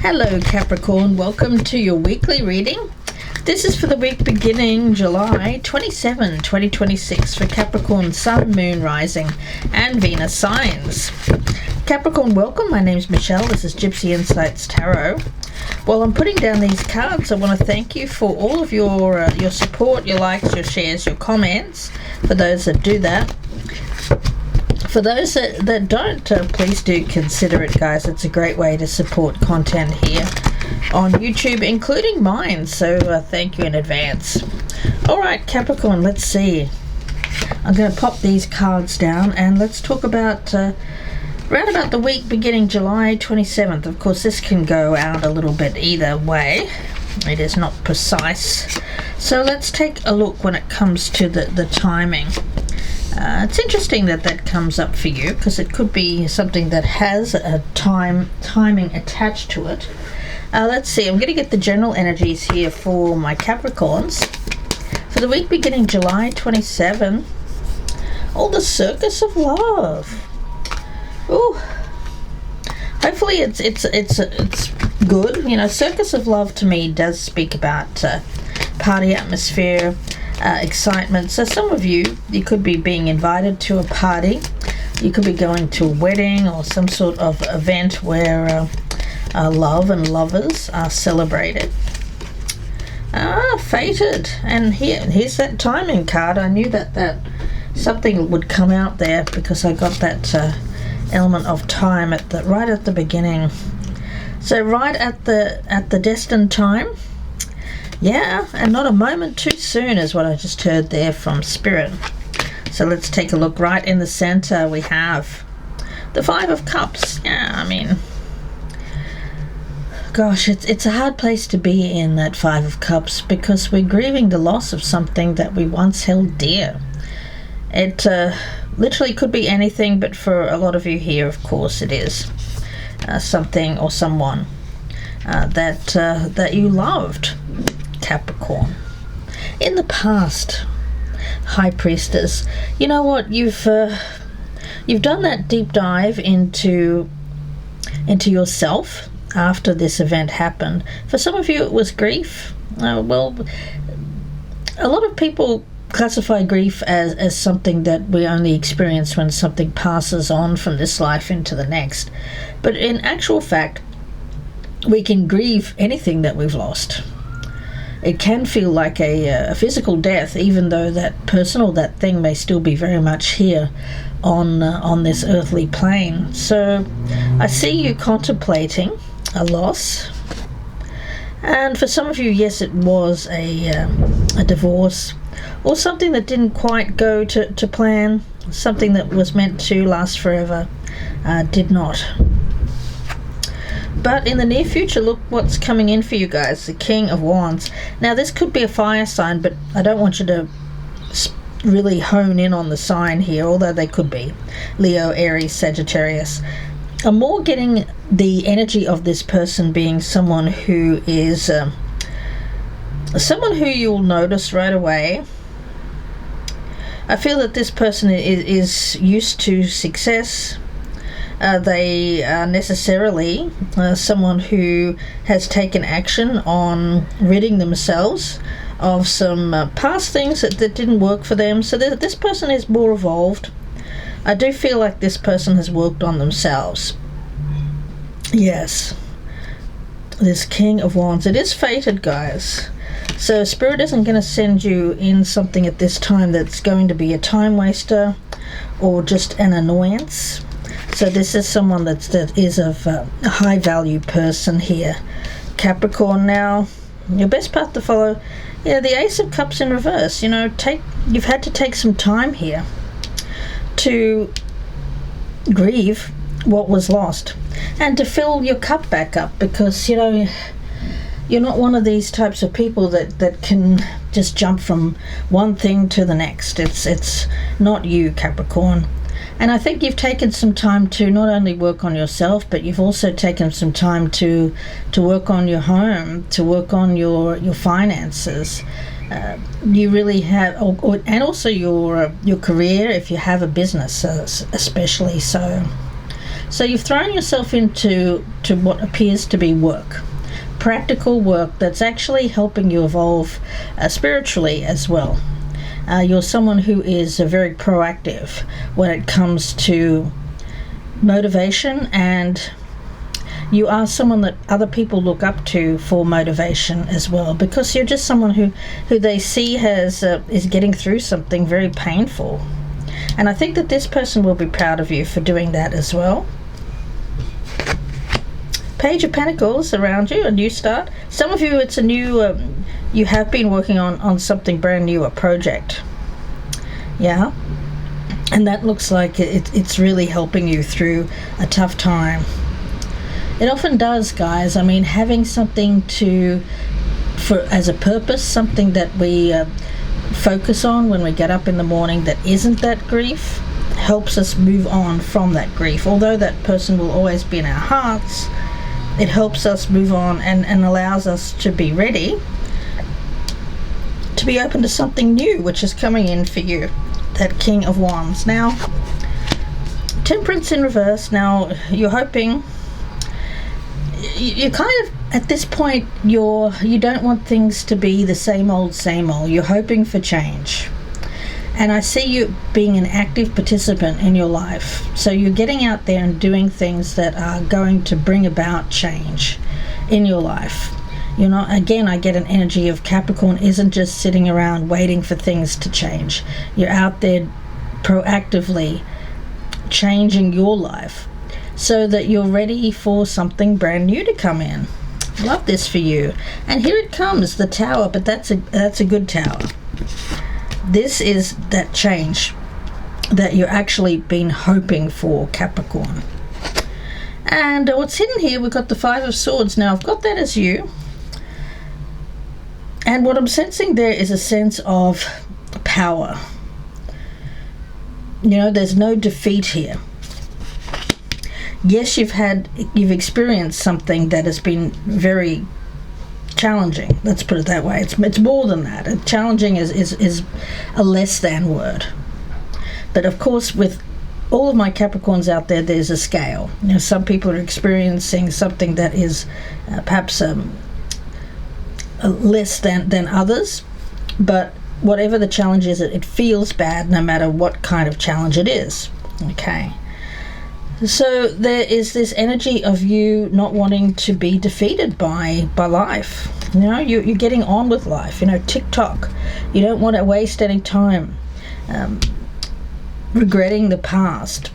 Hello Capricorn, welcome to your weekly reading. This is for the week beginning July 27, 2026 for Capricorn Sun, Moon, Rising and Venus signs. Capricorn, welcome. My name is Michelle. This is Gypsy Insights Tarot. While I'm putting down these cards, I want to thank you for all of your support, your likes, your shares, your comments, for those that do that. For those that don't, please do consider it, guys. It's a great way to support content here on YouTube, including mine. So thank you in advance. All right, Capricorn, let's see. I'm going to pop these cards down and let's talk about round about the week beginning July 27th. Of course, this can go out a little bit either way. It is not precise. So let's take a look when it comes to the timing. It's interesting that comes up for you because it could be something that has a timing attached to it. Let's see, I'm going to get the general energies here for my Capricorns. For the week beginning July 27, the Circus of Love. Ooh. Hopefully it's good. You know, Circus of Love to me does speak about party atmosphere, excitement. So some of you could be being invited to a party. You could be going to a wedding or some sort of event where love and lovers are celebrated. Fated. And here's that timing card. I knew that something would come out there because I got that element of time right at the beginning. So right at the destined time. Yeah, and not a moment too soon is what I just heard there from Spirit. So let's take a look. Right in the center we have the Five of Cups. Yeah, I mean, gosh, it's a hard place to be in, that Five of Cups, because we're grieving the loss of something that we once held dear. It literally could be anything, but for a lot of you here, of course, it is something or someone that you loved, Capricorn. In the past, High Priestess, you know what, you've done that deep dive into yourself after this event happened. For some of you it was grief. Well, a lot of people classify grief as something that we only experience when something passes on from this life into the next, but in actual fact we can grieve anything that we've lost. It can feel like a physical death, even though that person or that thing may still be very much here on this earthly plane. So I see you contemplating a loss, and for some of you, yes, it was a divorce or something that didn't quite go to plan, something that was meant to last forever did not. But in the near future, look what's coming in for you guys, the King of Wands. Now, this could be a fire sign, but I don't want you to really hone in on the sign here, although they could be Leo, Aries, Sagittarius. I'm more getting the energy of this person being someone who is someone who you'll notice right away. I feel that this person is used to success. They are necessarily someone who has taken action on ridding themselves of some past things that didn't work for them. So this person is more evolved. I do feel like this person has worked on themselves. Yes. This King of Wands. It is fated, guys. So Spirit isn't going to send you in something at this time that's going to be a time waster or just an annoyance. So this is someone that is of a high value person here, Capricorn. Now, your best path to follow, the Ace of Cups in reverse. You've had to take some time here to grieve what was lost and to fill your cup back up, because you're not one of these types of people that can just jump from one thing to the next. It's not you, Capricorn. And I think you've taken some time to not only work on yourself, but you've also taken some time to work on your home, to work on your finances. You really have, and also your career if you have a business, especially so. So you've thrown yourself into what appears to be work, practical work that's actually helping you evolve spiritually as well. You're someone who is very proactive when it comes to motivation, and you are someone that other people look up to for motivation as well, because you're just someone who they see is getting through something very painful. And I think that this person will be proud of you for doing that as well. Page of Pentacles around you, a new start. Some of you, it's a new, you have been working on something brand new, a project. Yeah. And that looks like it's really helping you through a tough time. It often does, guys. I mean, having something as a purpose, something that we focus on when we get up in the morning that isn't that grief, helps us move on from that grief. Although that person will always be in our hearts, it helps us move on and allows us to be ready to be open to something new, which is coming in for you. That King of Wands. Now, Temperance in reverse. Now, you're hoping, you kind of, at this point, you don't want things to be the same old, same old. You're hoping for change. And I see you being an active participant in your life. So you're getting out there and doing things that are going to bring about change in your life. You know, again, I get an energy of Capricorn isn't just sitting around waiting for things to change. You're out there proactively changing your life so that you're ready for something brand new to come in. Love this for you. And here it comes, the Tower, but that's a good Tower. This is that change that you're actually been hoping for, Capricorn. And what's hidden here, we've got the Five of Swords. Now, I've got that as you. And what I'm sensing there is a sense of power. You know, there's no defeat here. Yes, you've experienced something that has been very challenging. Let's put it that way. It's more than that. Challenging is a less than word. But of course, with all of my Capricorns out there, there's a scale. You know, some people are experiencing something that is perhaps less than others, but whatever the challenge is, it feels bad no matter what kind of challenge it is. Okay, so there is this energy of you not wanting to be defeated by life. You know, you're getting on with life. You know, tick-tock. You don't want to waste any time regretting the past.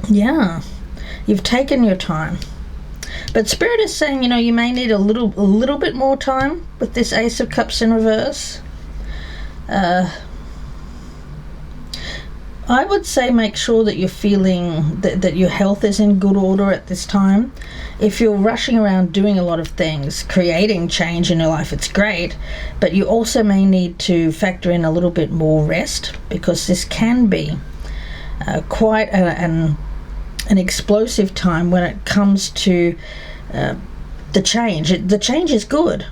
Yeah, you've taken your time. But Spirit is saying, you know, you may need a little bit more time with this Ace of Cups in reverse. I would say make sure that you're feeling that your health is in good order at this time. If you're rushing around doing a lot of things, creating change in your life, it's great. But you also may need to factor in a little bit more rest, because this can be quite an explosive time when it comes to the change. The change is good,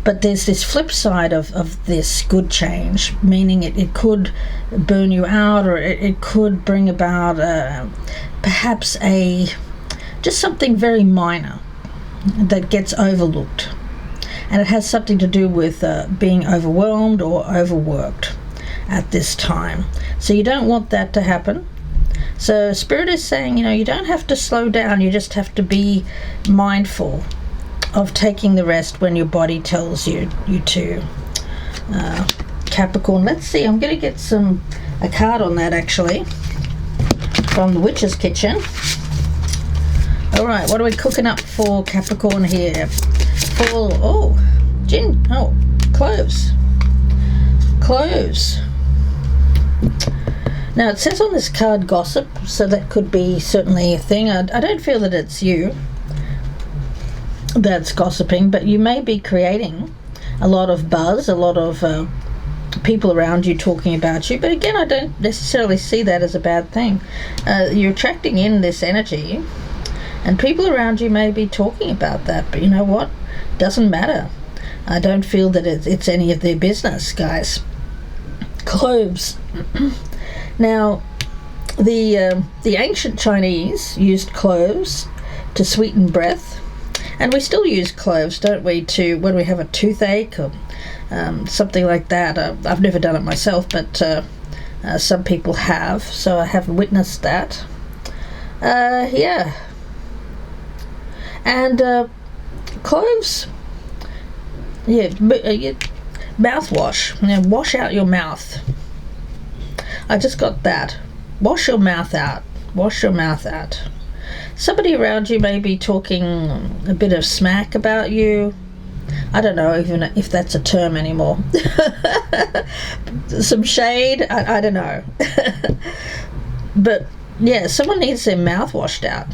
but there's this flip side of this good change, meaning it could burn you out, or it could bring about perhaps just something very minor that gets overlooked, and it has something to do with being overwhelmed or overworked at this time. So you don't want that to happen. So Spirit is saying, you know, you don't have to slow down, you just have to be mindful of taking the rest when your body tells you to. Capricorn, let's see, I'm going to get a card on that actually from the Witch's Kitchen. Alright, what are we cooking up for Capricorn here? Cloves. Now it says on this card gossip, so that could be certainly a thing. I don't feel that it's you that's gossiping, but you may be creating a lot of buzz, a lot of people around you talking about you. But again, I don't necessarily see that as a bad thing. You're attracting in this energy, and people around you may be talking about that, but you know what? Doesn't matter. I don't feel that it's any of their business, guys. Cloves. Now, The ancient Chinese used cloves to sweeten breath, and we still use cloves, don't we, to when we have a toothache or something like that. I've never done it myself, but some people have, so I have witnessed that. Yeah. And cloves, yeah, mouthwash. Wash out your mouth. I just got that. Wash your mouth out. Wash your mouth out. Somebody around you may be talking a bit of smack about you. I don't know even if that's a term anymore. Some shade. I don't know. But yeah, someone needs their mouth washed out.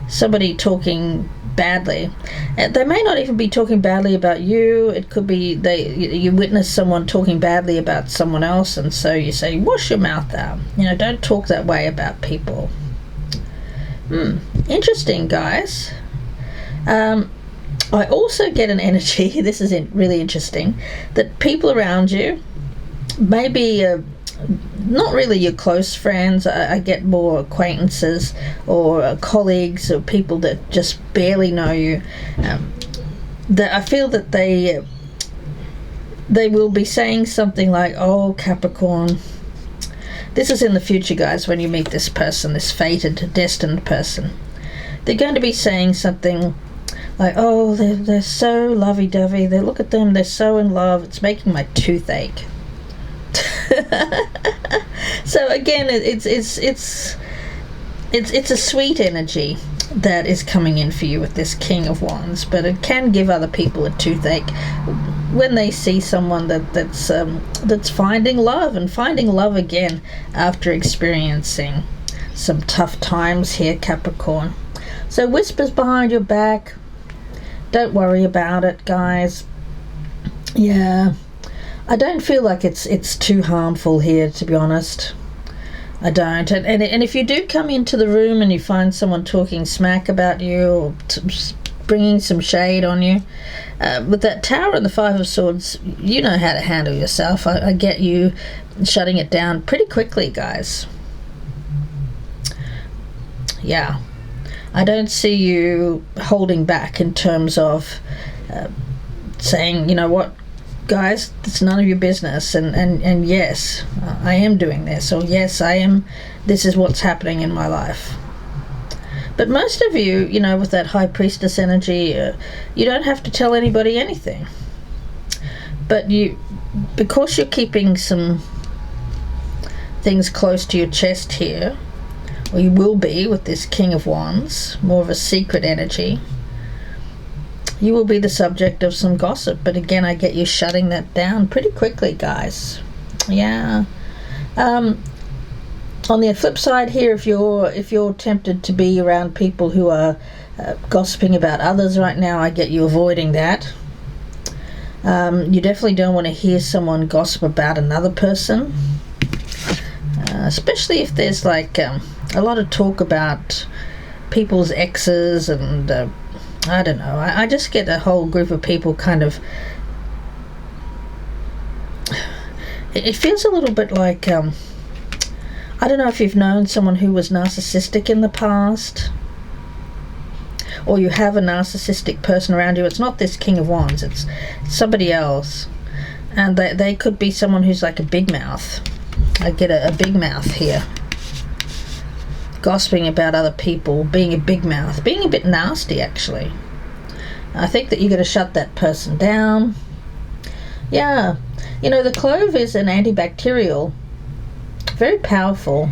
Somebody talking badly. And they may not even be talking badly about you. It could be you witness someone talking badly about someone else, and so you say, wash your mouth out. Don't talk that way about people. Interesting, guys. I also get an energy, this is really interesting, that people around you, maybe not really your close friends, I get more acquaintances or colleagues or people that just barely know you, that I feel that they will be saying something like, oh, Capricorn, this is in the future, guys, when you meet this person, this fated, destined person. They're going to be saying something like, oh, they're so lovey-dovey, look at them, they're so in love, it's making my tooth ache. So again, it's a sweet energy that is coming in for you with this King of Wands, but it can give other people a toothache when they see someone that's finding love again after experiencing some tough times here, Capricorn. So whispers behind your back, don't worry about it, guys. Yeah, I don't feel like it's too harmful here, to be honest. I don't. And if you do come into the room and you find someone talking smack about you or bringing some shade on you, with that Tower and the Five of Swords, you know how to handle yourself. I get you shutting it down pretty quickly, guys. Yeah. I don't see you holding back in terms of saying, you know what, guys, it's none of your business, and yes, I am doing this, or yes, this is what's happening in my life. But most of you, with that High Priestess energy, you don't have to tell anybody anything. But because you're keeping some things close to your chest here, or you will be with this King of Wands, more of a secret energy, you will be the subject of some gossip. But again, I get you shutting that down pretty quickly, guys. Yeah. On the flip side here, if you're tempted to be around people who are gossiping about others right now, I get you avoiding that. You definitely don't want to hear someone gossip about another person, especially if there's like a lot of talk about people's exes, and I don't know, I just get a whole group of people kind of, it feels a little bit like, I don't know if you've known someone who was narcissistic in the past, or you have a narcissistic person around you. It's not this King of Wands, it's somebody else, and they could be someone who's like a big mouth. I get a big mouth here, gossiping about other people, being a big mouth, being a bit nasty, actually. I think that you're going to shut that person down. Yeah, the clove is an antibacterial, very powerful,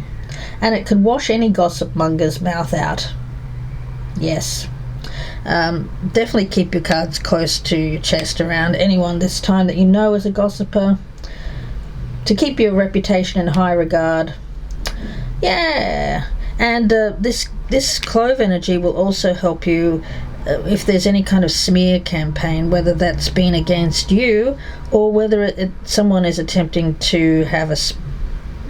and it can wash any gossip monger's mouth out. Yes. Definitely keep your cards close to your chest around anyone this time that you know is a gossiper, to keep your reputation in high regard. Yeah. And this clove energy will also help you if there's any kind of smear campaign, whether that's been against you or whether someone is attempting to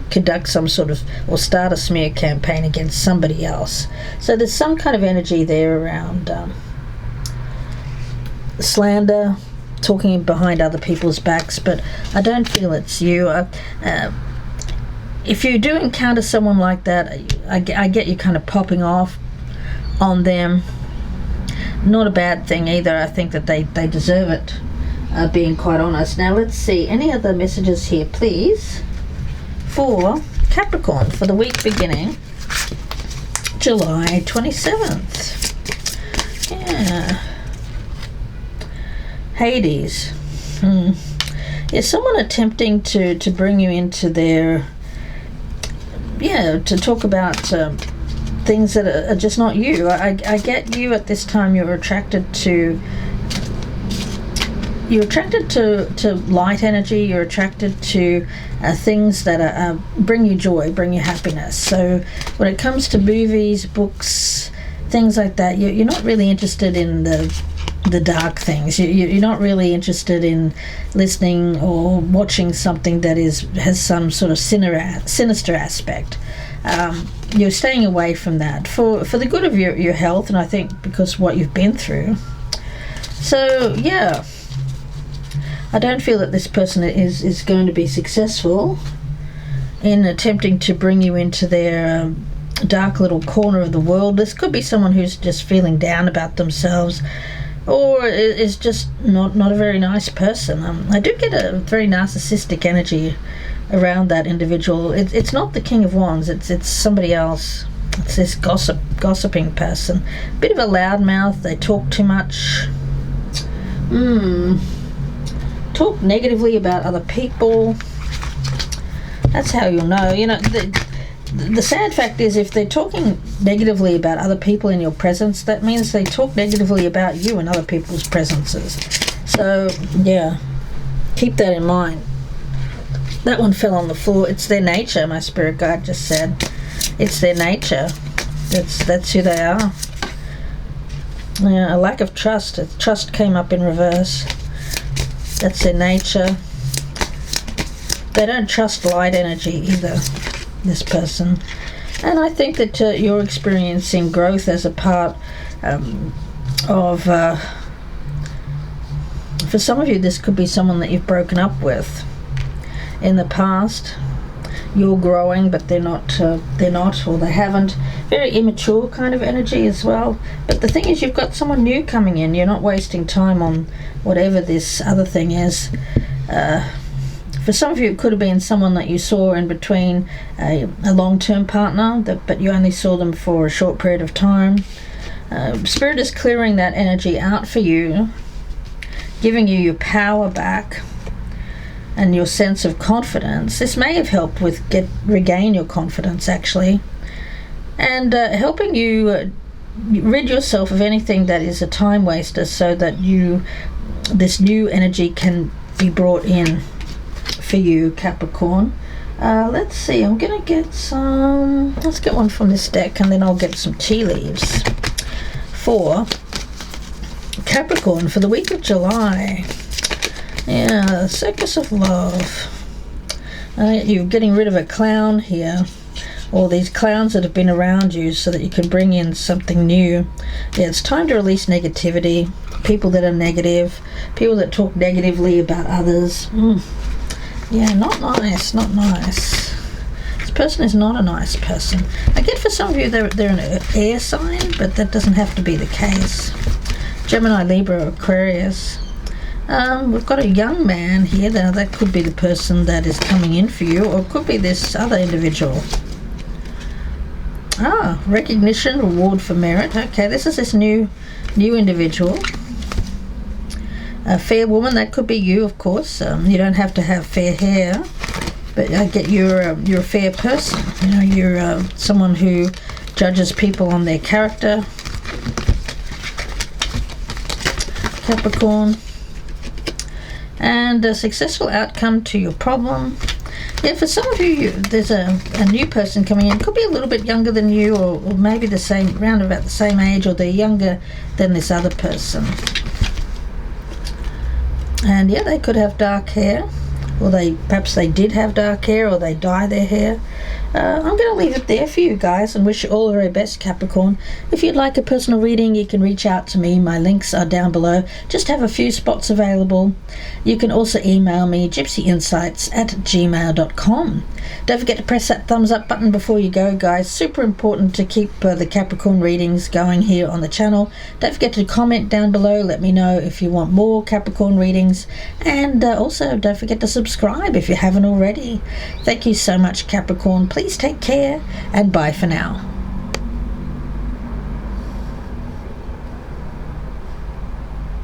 conduct some sort of, or start a smear campaign against somebody else. So there's some kind of energy there around slander, talking behind other people's backs, but I don't feel it's you. if you do encounter someone like that, I get you kind of popping off on them. Not a bad thing either. I think that they deserve it, being quite honest. Now let's see, any other messages here, please, for Capricorn for the week beginning July 27th. Yeah. Hades. Is someone attempting to bring you into their, to talk about things that are just not you. I get you at this time. You're attracted to light energy. You're attracted to things that bring you joy, bring you happiness. So when it comes to movies, books, things like that, you're not really interested in the dark things. You're not really interested in listening or watching something that has some sort of sinister aspect. You're staying away from that for the good of your health, and I think because what you've been through. So yeah, I don't feel that this person is going to be successful in attempting to bring you into their dark little corner of the world. This could be someone who's just feeling down about themselves, or is just not a very nice person. I do get a very narcissistic energy around that individual. It's not the King of Wands. It's somebody else. It's this gossiping person. Bit of a loudmouth. They talk too much. Talk negatively about other people. That's how you'll know. You know, the sad fact is, if they're talking negatively about other people in your presence, that means they talk negatively about you in other people's presences. So yeah, keep that in mind. That one fell on the floor. It's their nature, my spirit guide just said. It's their nature. That's who they are. Yeah, a lack of trust. Trust came up in reverse. That's their nature. They don't trust light energy either, this person. And I think that you're experiencing growth as a part of... for some of you, this could be someone that you've broken up with in the past. You're growing, but they're not, or they haven't. Very immature kind of energy as well. But the thing is, you've got someone new coming in. You're not wasting time on whatever this other thing is. For some of you, it could have been someone that you saw in between a long-term partner, but you only saw them for a short period of time. Spirit is clearing that energy out for you, giving you your power back and your sense of confidence. This may have helped with regain your confidence, actually, and helping you rid yourself of anything that is a time waster, so that this new energy can be brought in for you, Capricorn. Let's see, I'm gonna get let's get one from this deck, and then I'll get some tea leaves for Capricorn for the week of July. Yeah, Circus of Love. You're getting rid of a clown here, or these clowns that have been around you, so that you can bring in something new. Yeah, it's time to release negativity. People that are negative, people that talk negatively about others. Yeah, not nice. This person is not a nice person. I get for some of you they're an air sign, but that doesn't have to be the case. Gemini, Libra, Aquarius. We've got a young man here. That could be the person that is coming in for you, or it could be this other individual. Recognition, reward for merit. Okay, this is this new individual. A fair woman, that could be you, of course. You don't have to have fair hair, but I get you're a fair person. You know, you're someone who judges people on their character. Capricorn. And a successful outcome to your problem. Yeah, for some of you, there's a new person coming in. Could be a little bit younger than you, or maybe around about the same age, or they're younger than this other person. And yeah, they could have dark hair, or perhaps they did have dark hair, or they dye their hair. I'm going to leave it there for you guys and wish you all the very best, Capricorn. If you'd like a personal reading, you can reach out to me. My links are down below. Just have a few spots available. You can also email me, gypsyinsights@gmail.com. Don't forget to press that thumbs up button before you go, guys. Super important to keep the Capricorn readings going here on the channel. Don't forget to comment down below. Let me know if you want more Capricorn readings. And also, don't forget to subscribe if you haven't already. Thank you so much, Capricorn. Please take care, and bye for now.